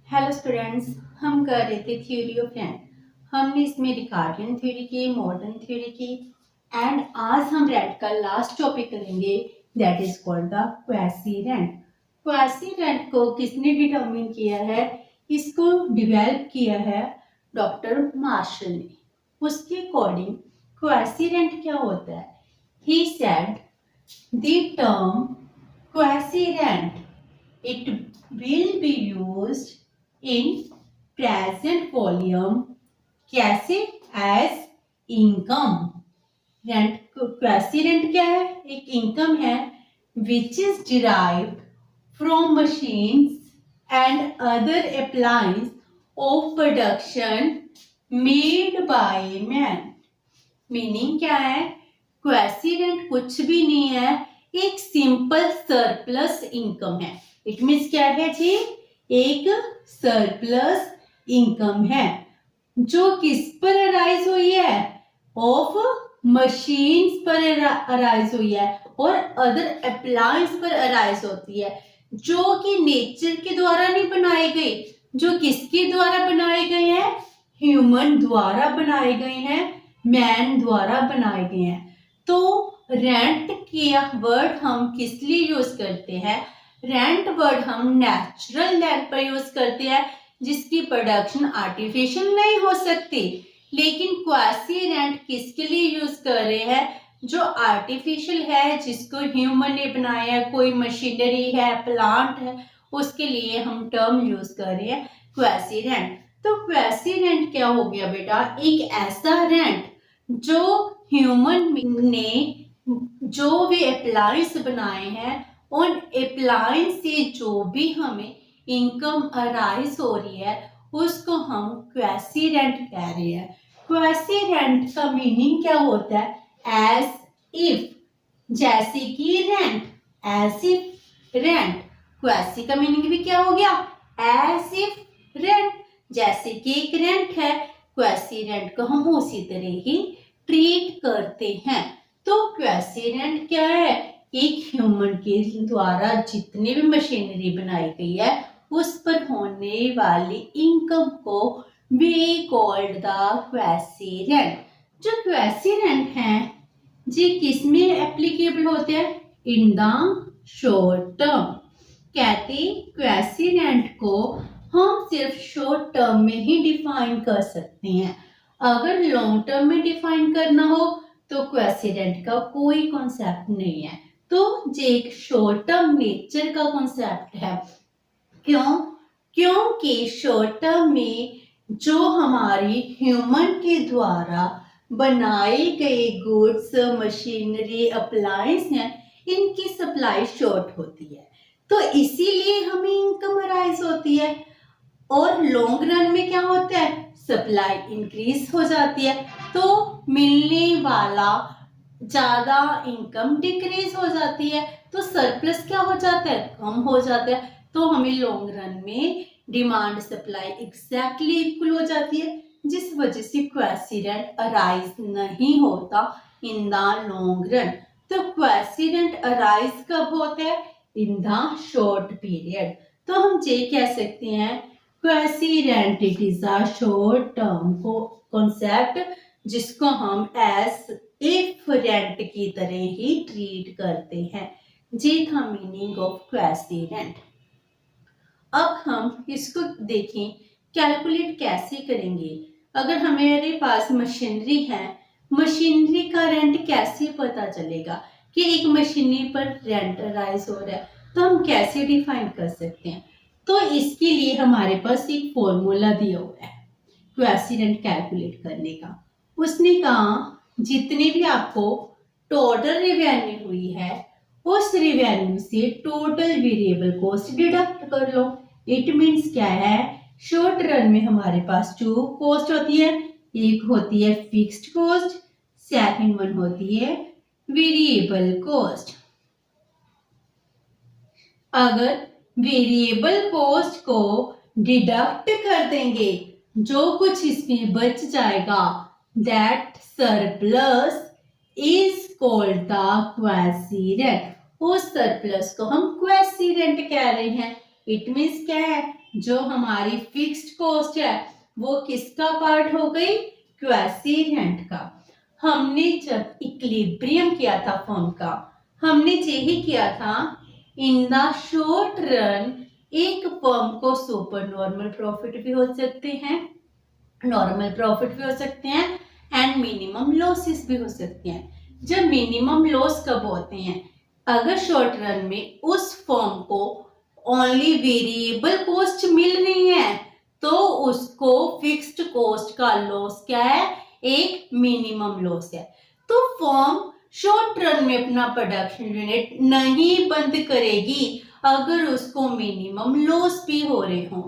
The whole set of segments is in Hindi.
हेलो स्टूडेंट्स, हम कर रहे थे थ्योरी ऑफ रेंट। हमने इसमें रिकार्डियन थ्योरी की, मॉडर्न थ्योरी की एंड आज हम रेंट का लास्ट टॉपिक करेंगे, that is called the quasi rent. Quasi rent को किसने डिटरमिन किया है? इसको डिवेल्प किया है डॉक्टर मार्शल ने। उसके अकॉर्डिंग क्वासी रेंट क्या होता है? He said the term quasi rent, it will be used in present volume कैसे? as income। Rent, quasi rent क्या है? एक इनकम है which is derived from machines and other appliances of production made by man। Meaning क्या है? क्वासी रेंट कुछ भी नहीं है, एक सिंपल सरप्लस इनकम है। इट मीन्स क्या है जी? एक सरप्लस इनकम है जो किस पर अराइज हुई है? ऑफ मशीन्स पर अराइज हुई है और अदर अप्लायंस पर अराइज होती है, जो कि नेचर के द्वारा नहीं बनाए गए। जो किसके द्वारा बनाए गए हैं? ह्यूमन द्वारा बनाए गए हैं, मैन द्वारा बनाए गए हैं। तो रेंट के वर्ड हम किस लिए यूज करते हैं? रेंट वर्ड हम नेचुरल लैंड पर यूज करते हैं जिसकी प्रोडक्शन आर्टिफिशियल नहीं हो सकती। लेकिन क्वासी रेंट किसके लिए यूज कर रहे हैं? जो आर्टिफिशियल है, जिसको ह्यूमन ने बनाया है, कोई मशीनरी है, प्लांट है, उसके लिए हम टर्म यूज कर रहे हैं क्वासी रेंट। तो क्वासी रेंट क्या हो गया बेटा? एक ऐसा रेंट जो ह्यूमन ने जो भी अप्लायंस बनाए हैं, उन अप्लायंस से जो भी हमें इनकम अराइज हो रही है उसको हम क्वासी रेंट कह रहे हैं। क्वासी रेंट का मीनिंग क्या होता है? एज इफ, जैसे कि rent, as if rent. Quasi का मीनिंग भी क्या हो गया? एज इफ रेंट, जैसे कि एक रेंट है, क्वासी रेंट को हम उसी तरह ही ट्रीट करते हैं। तो क्वासी रेंट क्या है? एक ह्यूमन के द्वारा जितनी भी मशीनरी बनाई गई है उस पर होने वाली इनकम को we called the quasi rent. जो क्वासी रेंट है जी किस में एप्लीकेबल होते हैं? In the short term. कहते क्वासी रेंट को हम सिर्फ शॉर्ट टर्म में ही डिफाइन कर सकते हैं। अगर लॉन्ग टर्म में डिफाइन करना हो तो क्वासी रेंट का कोई कॉन्सेप्ट नहीं है। तो ये एक शॉर्ट टर्म नेचर का कॉन्सेप्ट है। क्यों? क्योंकि शॉर्ट टर्म में जो हमारी ह्यूमन के द्वारा बनाए गए गुड्स, मशीनरी, अप्लायंस हैं, इनकी सप्लाई शॉर्ट होती है, तो इसीलिए हमें इनकम अराइज होती है। और लॉन्ग रन में क्या होता है? सप्लाई इंक्रीज हो जाती है, तो मिलने वाला ज्यादा इनकम डिक्रीज हो जाती है, तो सरप्लस क्या हो जाता है? कम हो जाता है। तो हमें लॉन्ग रन में डिमांड सप्लाई एग्जैक्टली इक्वल हो जाती है, जिस वजह से क्वासी रेंट अराइज नहीं होता इन द लॉन्ग रन। तो क्वासी रेंट अराइज कब होता है? इन द शॉर्ट पीरियड। तो हम ये कह सकते हैं quasi rent it is a short term concept जिसको हम एज इफ रेंट की तरह ही ट्रीट करते हैं। ये था मीनिंग ऑफ क्वासी रेंट। अब हम इसको देखें कैलकुलेट कैसे करेंगे। अगर हमारे पास मशीनरी है, मशीनरी का रेंट कैसे पता चलेगा कि एक मशीनरी पर रेंट राइज हो रहा है? तो हम कैसे डिफाइन कर सकते हैं? तो इसके लिए हमारे पास एक फॉर्मूला दिया हुआ है क्वासी रेंट कैलकुलेट करने का। उसने कहा जितने भी आपको टोटल रेवेन्यू हुई है उस रेवेन्यू से टोटल वेरिएबल कॉस्ट डिडक्ट कर लो। इट मीन्स क्या है? शॉर्ट रन में हमारे पास टू कॉस्ट होती है, एक होती है फिक्स्ड कॉस्ट, सेकंड वन होती है वेरिएबल कॉस्ट। अगर वेरिएबल कॉस्ट को डिडक्ट कर देंगे, जो कुछ इसमें बच जाएगा, that surplus is called the quasi rent. उस सरप्लस को हम क्वासी रेंट कह रहे हैं। इट मीन्स क्या है? जो हमारी फिक्स्ड कॉस्ट है वो किसका पार्ट हो गई, क्वेसिरेंट का। हमने जब इक्विलिब्रियम किया था फॉर्म का, हमने यही किया था, इन द शॉर्ट रन एक फर्म को सुपर नॉर्मल प्रॉफिट भी हो सकते हैं, नॉर्मल प्रॉफिट भी हो सकते हैं एंड मिनिमम लॉसेस भी हो सकते हैं। जब मिनिमम लॉस कब होते हैं, अगर शॉर्ट रन में उस फर्म को ओनली वेरिएबल कॉस्ट मिल रही है तो उसको फिक्स्ड कॉस्ट का लॉस क्या है, एक मिनिमम लॉस है। तो फर्म शॉर्ट रन में अपना प्रोडक्शन यूनिट नहीं बंद करेगी अगर उसको मिनिमम लॉस भी हो रहे हो।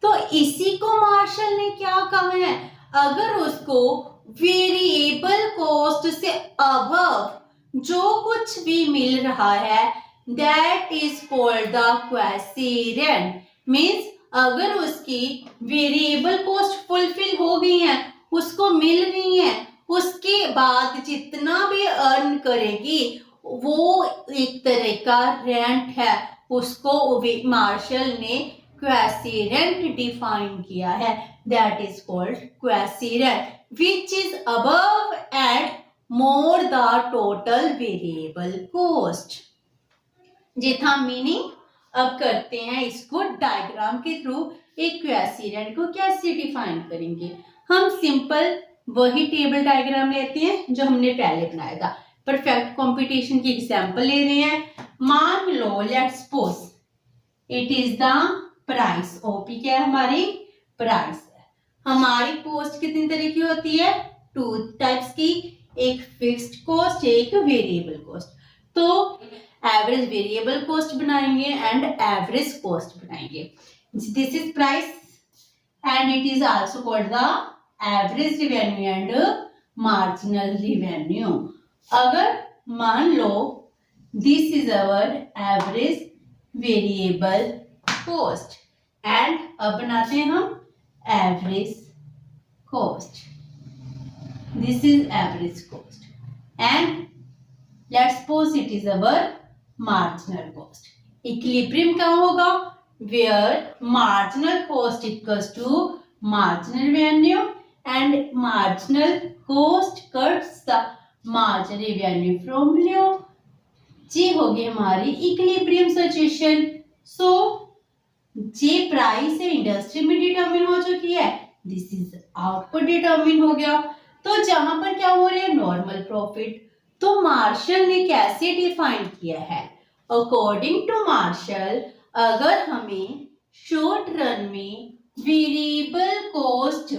तो इसी को मार्शल ने क्या कहा है, अगर उसको वेरिएबल कॉस्ट से अबव जो कुछ भी मिल रहा है that is called the quasirent. Means अगर उसकी वेरिएबल कॉस्ट फुलफिल हो गई है, उसको मिल रही है, उसके बाद जितना भी अर्न करेगी वो एक तरह का रेंट है, उसको मार्शल ने क्वेसिरेंट डिफाइन किया है, that is called quasirent which is above and more the total variable cost। ये था मीनिंग। अब करते हैं इसको डायग्राम के थ्रू, एक क्वेसिरेंट को कैसे डिफाइन करेंगे। हम सिंपल वही टेबल डायग्राम लेते हैं जो हमने पहले बनाया था, परफेक्ट कंपटीशन की एग्जांपल ले रहे हैं। मान लो let's suppose it is the price, OP क्या है हमारी प्राइस। हमारी कॉस्ट कितनी तरह की होती है, टू टाइप्स की, एक फिक्स्ड कॉस्ट एक वेरिएबल कॉस्ट। तो एवरेज वेरिएबल कॉस्ट बनाएंगे एंड एवरेज कॉस्ट बनाएंगे। This is price and it is also called the average revenue and marginal revenue. अगर मान लो this is our average variable cost and अब बनाते हैं हम average cost, this is average cost and let's suppose it is our marginal cost। equilibrium क्या होगा, where marginal cost equals to marginal revenue and marginal cost cuts the marginal revenue from below। ये होगी हमारी equilibrium situation। so जे प्राइस है इंडस्ट्री में डिटरमिन हो चुकी है, दिस इज आउटपुट डिटरमिन हो गया। तो जहां पर क्या हो रहा है, नॉर्मल प्रॉफिट। तो मार्शल ने कैसे डिफाइन किया है, अकॉर्डिंग टू मार्शल अगर हमें शॉर्ट रन में वेरिएबल कॉस्ट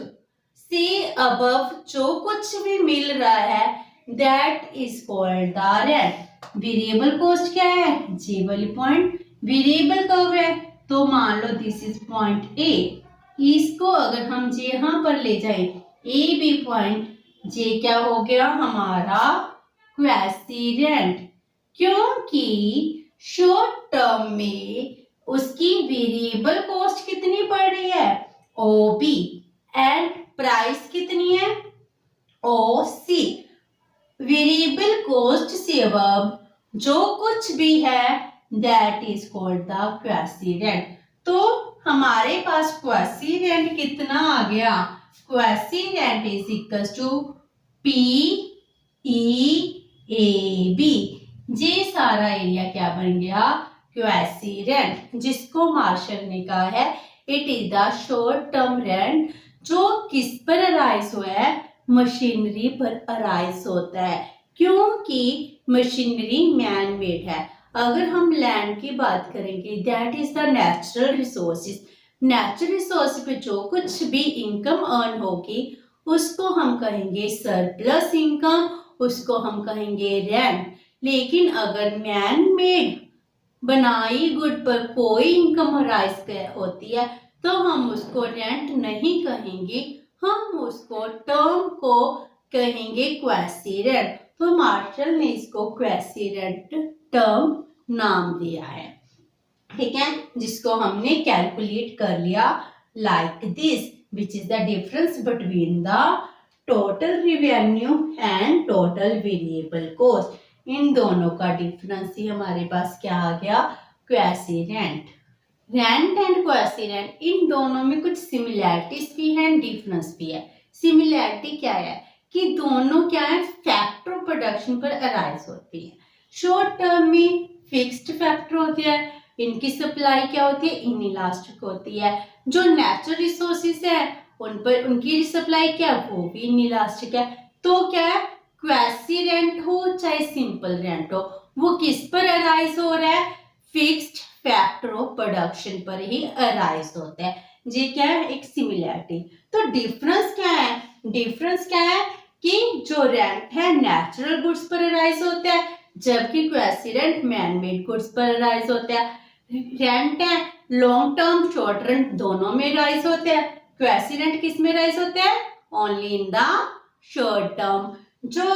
से अबव जो कुछ भी मिल रहा है that is called the rent. Variable cost क्या है, जे वाली पॉइंट वेरिएबल कर्व है। तो मान लो दिस इज पॉइंट ए, इसको अगर हम जे यहां पर ले जाए ए बी पॉइंट, जे क्या हो गया हमारा क्वेसिरेंट, क्योंकि शॉर्ट टर्म में उसकी वेरिएबल कॉस्ट कितनी पड़ रही है, ओ बी एंड प्राइस कितनी है, ओ सी। वेरिएबल कॉस्ट से अब जो कुछ भी है that is called the quasirent. तो हमारे पास क्वेसिरेंट कितना आ गया, quasirent is equals to P E A B. ये सारा एरिया क्या बन गया, क्वेसिरेंट, जिसको मार्शल ने कहा है it is the short term rent जो किस पर अराइज हुआ है, मशीनरी पर अराइज होता है, क्योंकि मशीनरी मैन मेड है। अगर हम लैंड की बात करेंगे that is the natural resources, natural resource पे जो कुछ भी इनकम अर्न होगी उसको हम कहेंगे सरप्लस इनकम, उसको हम कहेंगे रेंट। लेकिन अगर मैन मेड बनाई गुड पर कोई इनकम अराइज होती है तो हम उसको रेंट नहीं कहेंगे, हम उसको टर्म को कहेंगे क्वेसिरेंट। तो मार्शल ने इसको क्वेसिरेंट टर्म नाम दिया है, ठीक है, जिसको हमने कैलकुलेट कर लिया like this, which is the difference between the total revenue and total variable cost. इन दोनों का डिफरेंस ही हमारे पास क्या आ गया, quasirent. Rent and quasi rent, इन दोनों में कुछ सिमिलैरिटीज भी है एंड डिफरेंस भी है। सिमिलैरिटी क्या है कि दोनों क्या है, फैक्टर ऑफ प्रोडक्शन पर अराइज होती है। शॉर्ट टर्म में फिक्स्ड फैक्टर होती है, इनकी सप्लाई क्या होती है, इनइलास्टिक होती है। जो नेचुरल रिसोर्सेज है उन पर उनकी सप्लाई क्या है, वो भी इनइलास्टिक है। तो क्या है, क्वासी रेंट हो चाहे सिंपल रेंट हो, वो किस पर अराइज हो रहा है, फिक्स्ड फैक्टर ऑफ प्रोडक्शन पर ही अराइज होता है। ये क्या है, एक सिमिलैरिटी। तो डिफरेंस क्या है, डिफरेंस क्या है कि जो रेंट है नेचुरल गुड्स पर अराइज होता है, जबकि quasi rent man made goods पर अराइज होता है। रेंट है लॉन्ग टर्म शॉर्ट रेंट दोनों में राइज होते हैं, क्वासी रेंट किस में राइज होते हैं, only in the short term. जो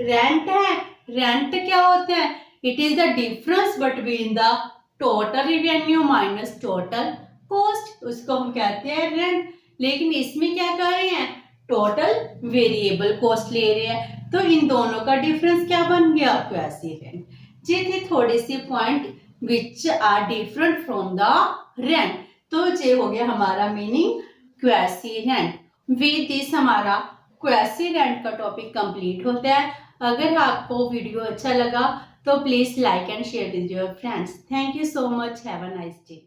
रेंट है, रेंट क्या होता है, it is the difference between the total revenue minus total cost, उसको हम कहते हैं रेंट। लेकिन इसमें क्या कर रहे हैं, टोटल वेरिएबल कॉस्ट ले रहे हैं, तो इन दोनों का डिफरेंस क्या बन गया, क्वासी रेंट। ये थे थोड़े से point which are different from the rent। तो ये हो गया हमारा meaning quasi rent. With this हमारा क्वासी रेंट का टॉपिक कंप्लीट होता है। अगर आपको वीडियो अच्छा लगा तो please like and share with your friends. Thank you so much, have a nice day.